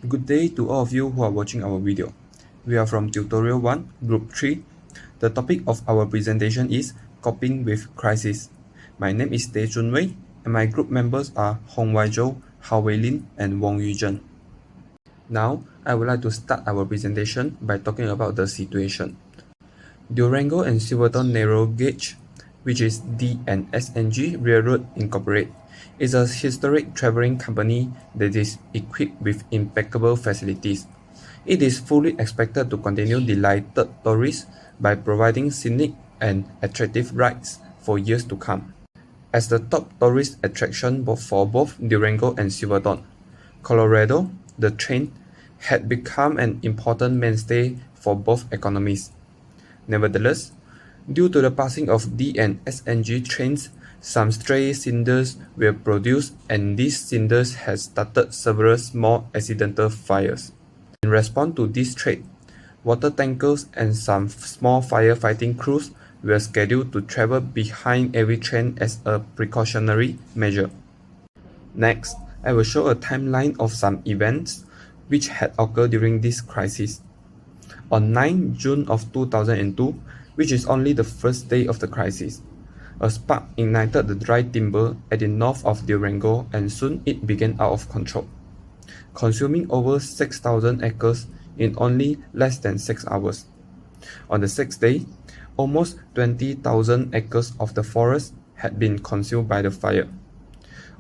Good day to all of you who are watching our video. We are from Tutorial 1, Group 3. The topic of our presentation is Coping with Crisis. My name is Tae Chun Wei, and my group members are Hong Wai Zhou, Hao Wei Lin, and Wong Yu Zhen. Now, I would like to start our presentation by talking about the situation. Durango and Silverton Narrow Gauge, which is D&SNG Railroad Incorporated, is a historic traveling company that is equipped with impeccable facilities. It is fully expected to continue delighted tourists by providing scenic and attractive rides for years to come. As the top tourist attraction for both Durango and Silverton, Colorado, the train had become an important mainstay for both economies. Nevertheless, due to the passing of D&SNG trains, some stray cinders were produced, and these cinders had started several small accidental fires. In response to this threat, water tankers and some small firefighting crews were scheduled to travel behind every train as a precautionary measure. Next, I will show a timeline of some events which had occurred during this crisis. On 9 June of 2002, which is only the first day of the crisis, a spark ignited the dry timber at the north of Durango, and soon it began out of control, consuming over 6,000 acres in only less than 6 hours. On the sixth day, almost 20,000 acres of the forest had been consumed by the fire.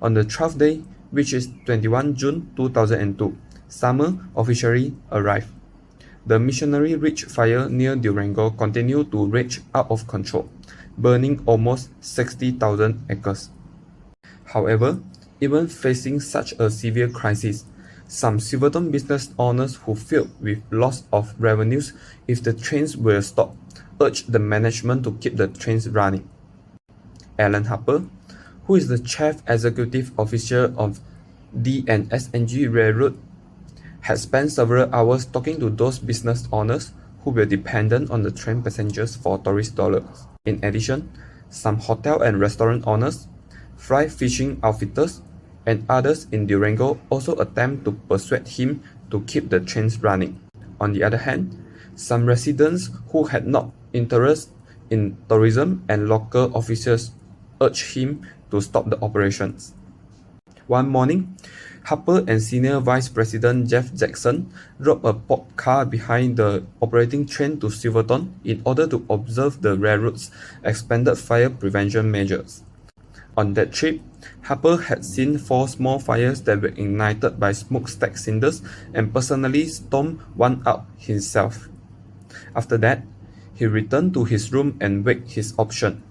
On the 12th day, which is 21 June 2002, summer officially arrived. The Missionary Ridge fire near Durango continued to rage out of control, burning almost 60,000 acres. However, even facing such a severe crisis, some Silverton business owners who feared with loss of revenues if the trains were stopped urged the management to keep the trains running. Alan Harper, who is the chief executive officer of D&SNG Railroad, had spent several hours talking to those business owners who were dependent on the train passengers for tourist dollars. In addition, some hotel and restaurant owners, fly fishing outfitters, and others in Durango also attempt to persuade him to keep the trains running. On the other hand, some residents who had no interest in tourism and local officials urged him to stop the operations. One morning, Harper and Senior Vice President Jeff Jackson drove a pop car behind the operating train to Silverton in order to observe the railroad's expanded fire prevention measures. On that trip, Harper had seen 4 small fires that were ignited by smokestack cinders and personally stomped one out himself. After that, he returned to his room and weighed his option.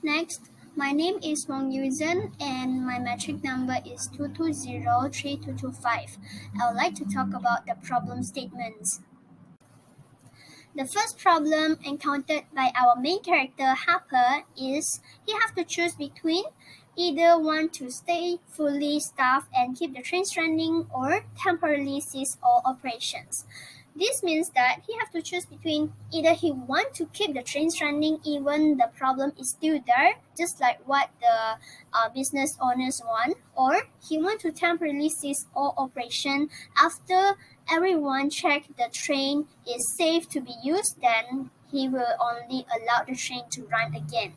Next, my name is Wong Yu Zhen and my metric number is 2203225. I would like to talk about the problem statements. The first problem encountered by our main character Harper is he has to choose between either want to stay fully staffed and keep the trains running or temporarily cease all operations. This means that he has to choose between either he want to keep the trains running even the problem is still there, just like what the business owners want, or he want to temporarily cease all operation after everyone check the train is safe to be used, then he will only allow the train to run again.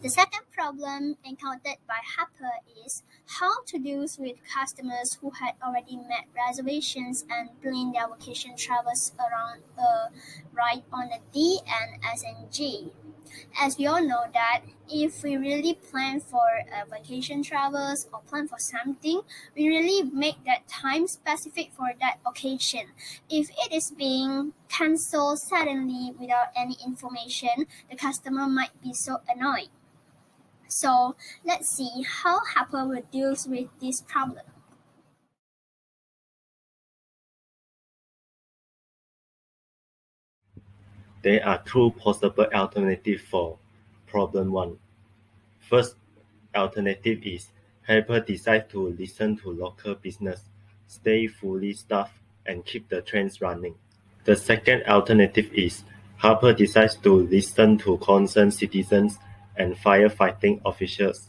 The second problem encountered by Harper is how to deal with customers who had already made reservations and planned their vacation travels around a ride on the D&SNG. As we all know that if we really plan for vacation travels or plan for something, we really make that time specific for that occasion. If it is being cancelled suddenly without any information, the customer might be so annoyed. So let's see how Harper will deal with this problem. There are 2 possible alternatives for problem 1. First alternative is Harper decides to listen to local business, stay fully staffed, and keep the trains running. The second alternative is Harper decides to listen to concerned citizens and firefighting officials,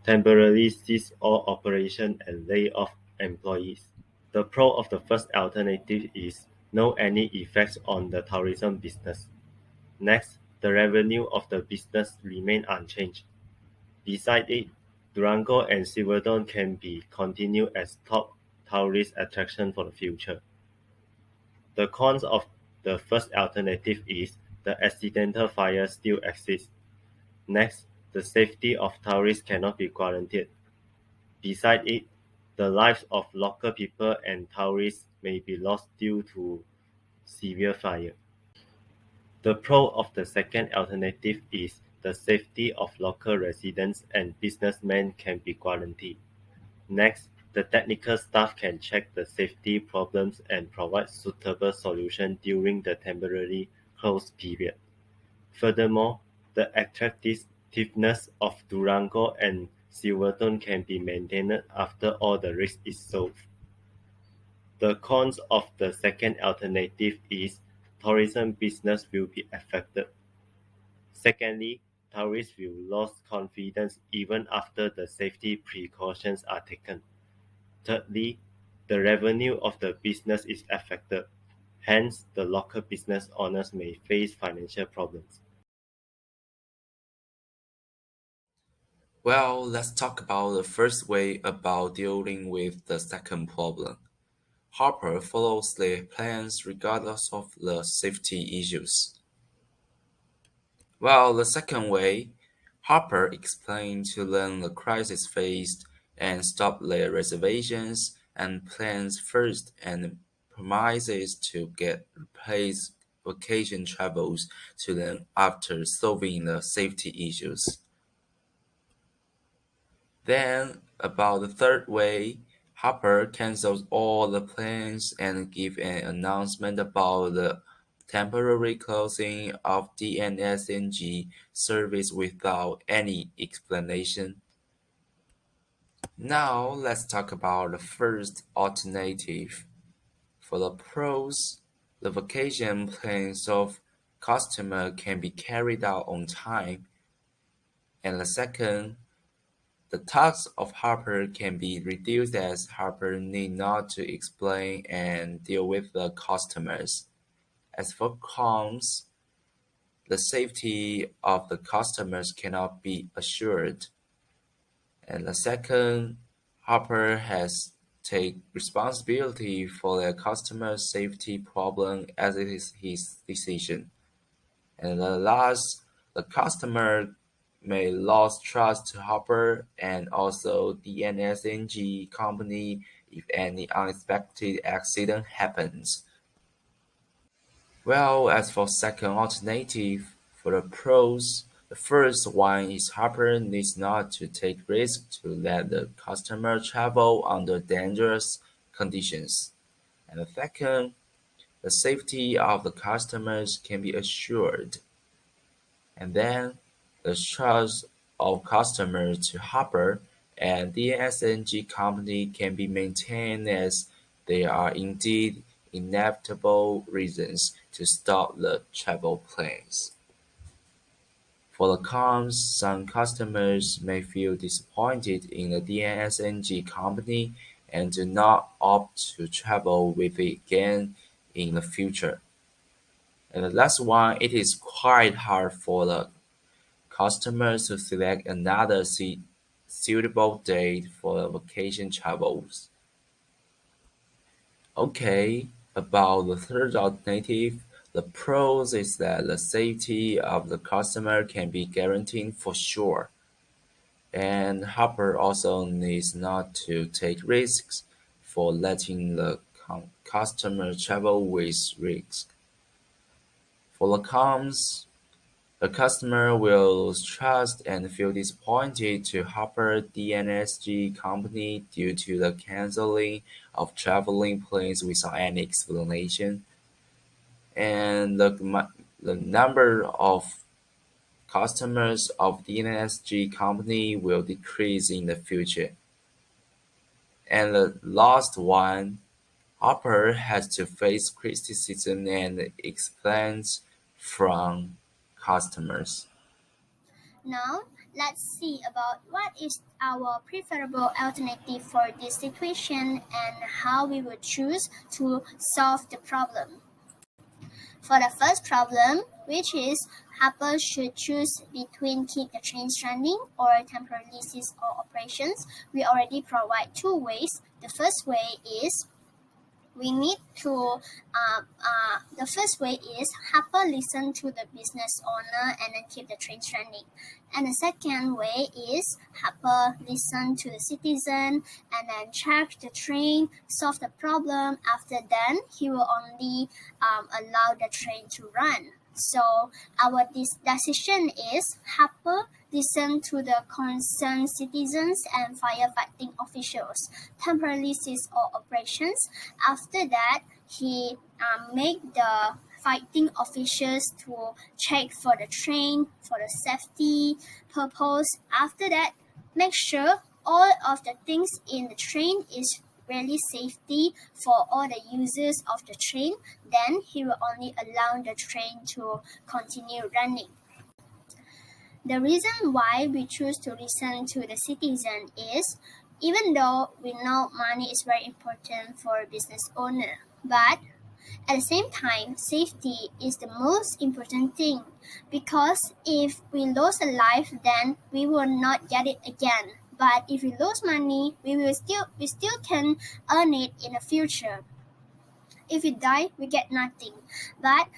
temporarily cease all operation and lay off employees. The pro of the first alternative is no any effects on the tourism business. Next, the revenue of the business remain unchanged. Besides it, Durango and Silverton can be continued as top tourist attraction for the future. The cons of the first alternative is the accidental fire still exists. Next, the safety of tourists cannot be guaranteed. Besides it, the lives of local people and tourists may be lost due to severe fire. The pro of the second alternative is the safety of local residents and businessmen can be guaranteed. Next, the technical staff can check the safety problems and provide suitable solutions during the temporary closed period. Furthermore, the attractiveness of Durango and Silverton can be maintained after all the risk is solved. The cons of the second alternative is tourism business will be affected. Secondly, tourists will lose confidence even after the safety precautions are taken. Thirdly, the revenue of the business is affected. Hence, the local business owners may face financial problems. Well, let's talk about the first way about dealing with the second problem. Harper follows the plans regardless of the safety issues. Well, the second way, Harper explained to learn the crisis faced and stop their reservations and plans first and promises to get replace vacation travels to them after solving the safety issues. Then, about the third way, Harper cancels all the plans and gives an announcement about the temporary closing of DNSNG service without any explanation. Now, let's talk about the first alternative. For the pros, the vacation plans of customer can be carried out on time, and the second, the task of Harper can be reduced as Harper need not to explain and deal with the customers. As for cons, the safety of the customers cannot be assured. And the second, Harper has take responsibility for their customer safety problem as it is his decision. And the last, the customer may lose trust to Harper and also the NSNG company if any unexpected accident happens. Well, as for second alternative, for the pros, the first one is Harper needs not to take risks to let the customer travel under dangerous conditions. And the second, the safety of the customers can be assured. And then, the trust of customers to Harper and the SNG company can be maintained as there are indeed inevitable reasons to stop the travel plans. For the cons, some customers may feel disappointed in the DNSNG company and do not opt to travel with it again in the future. And the last one, it is quite hard for the customers to select another suitable date for the vacation travels. Okay, about the third alternative, the pros is that the safety of the customer can be guaranteed for sure. And Harper also needs not to take risks for letting the customer travel with risks. For the cons, the customer will lose trust and feel disappointed to Harper DNSG company due to the canceling of traveling plans without any explanation, and the number of customers of DNSG company will decrease in the future. And the last one, Harper has to face criticism and explains from customers. Now, let's see about what is our preferable alternative for this situation and how we would choose to solve the problem. For the first problem, which is Harper should choose between keep the trains running or temporarily cease all operations, we already provide two ways. The first way is the first way is Harper listen to the business owner and then keep the trains running. And the second way is Harper listen to the citizen and then check the train, solve the problem. After then, he will only allow the train to run. So our decision is Harper listen to the concerned citizens and firefighting officials, temporarily cease all operations. After that, he make the fighting officials to check for the train for the safety purpose. After that, make sure all of the things in the train is really safety for all the users of the train. Then he will only allow the train to continue running. The reason why we choose to listen to the citizen is even though we know money is very important for a business owner, but at the same time, safety is the most important thing because if we lose a life, then we will not get it again. But if we lose money, we still can earn it in the future. If we die, we get nothing. But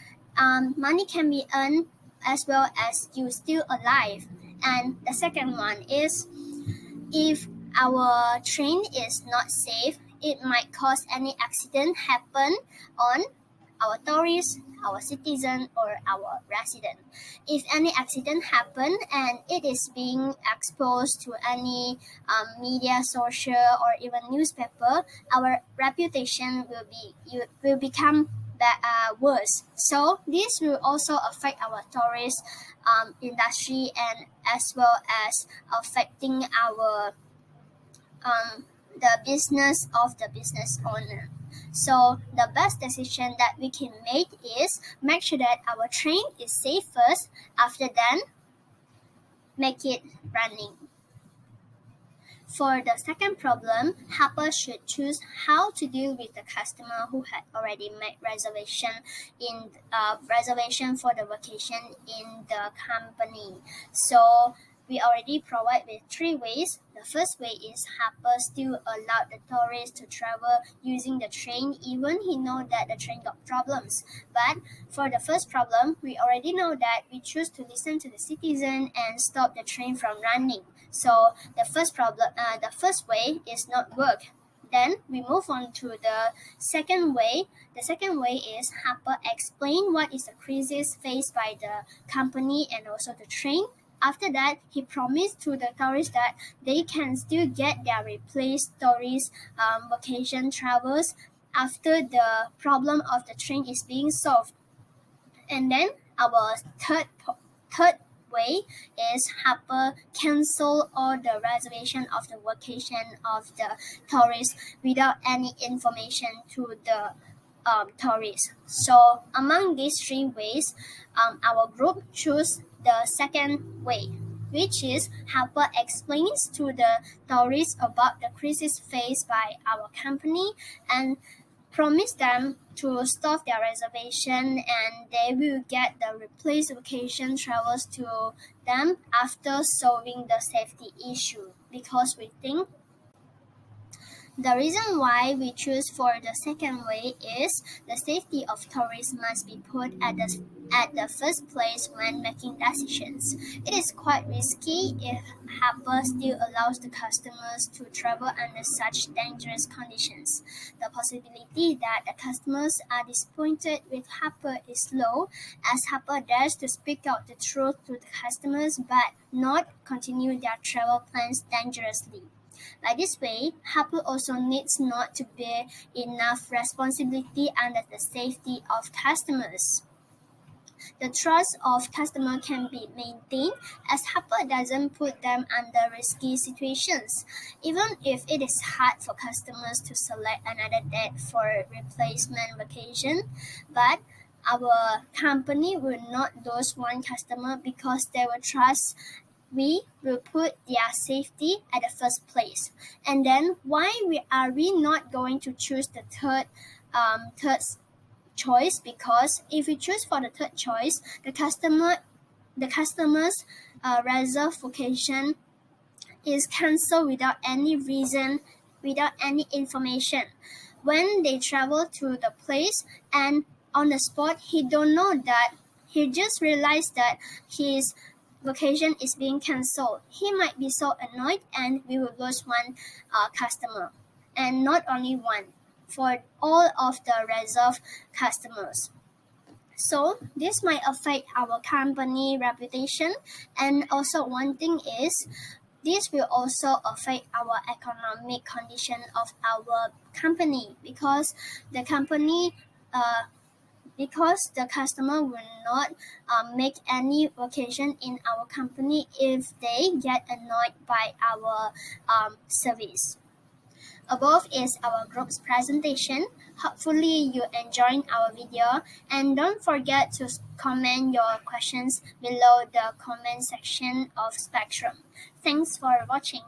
money can be earned as well as you still alive. And the second one is if our train is not safe, it might cause any accident happen on our tourists, our citizen, or our resident. If any accident happen and it is being exposed to any media, social, or even newspaper, our reputation will become worse. So this will also affect our tourist industry and as well as affecting our the business of the business owner. So the best decision that we can make is make sure that our train is safe first. After then, make it running. For the second problem, Harper should choose how to deal with the customer who had already made reservation for the vacation in the company. So we already provide with three ways. The first way is Harper still allowed the tourists to travel using the train even he know that the train got problems. But for the first problem, we already know that we choose to listen to the citizen and stop the train from running. So the first way is not work. Then we move on to the second way. The second way is Harper explain what is the crisis faced by the company and also the train. After that, he promised to the tourists that they can still get their replaced tourist vacation travels after the problem of the train is being solved. And then our third way is Harper cancel all the reservation of the vacation of the tourists without any information to the tourists. So among these three ways, our group choose the second way, which is Harper explains to the tourists about the crisis faced by our company and promise them to stop their reservation and they will get the replaced vacation travels to them after solving the safety issue, because we think the reason why we choose for the second way is the safety of tourists must be put at the first place when making decisions. It is quite risky if Harper still allows the customers to travel under such dangerous conditions. The possibility that the customers are disappointed with Harper is low, as Harper dares to speak out the truth to the customers but not continue their travel plans dangerously. By this way, Harper also needs not to bear enough responsibility under the safety of customers. The trust of customers can be maintained as Harper doesn't put them under risky situations, even if it is hard for customers to select another date for replacement vacation. But our company will not lose one customer because they will trust we will put their safety at the first place. And then why are we not going to choose the third choice? Because if we choose for the third choice, the customer's reserved vacation is cancelled without any reason, without any information. When they travel to the place and on the spot, he don't know that, he just realized that his vacation is being cancelled. He might be so annoyed, and we will lose one customer, and not only one, for all of the reserved customers. So this might affect our company reputation, and also one thing is this will also affect our economic condition of our company, because the customer will not make any vacation in our company if they get annoyed by our service. Above is our group's presentation. Hopefully you enjoyed our video, and don't forget to comment your questions below the comment section of Spectrum. Thanks for watching.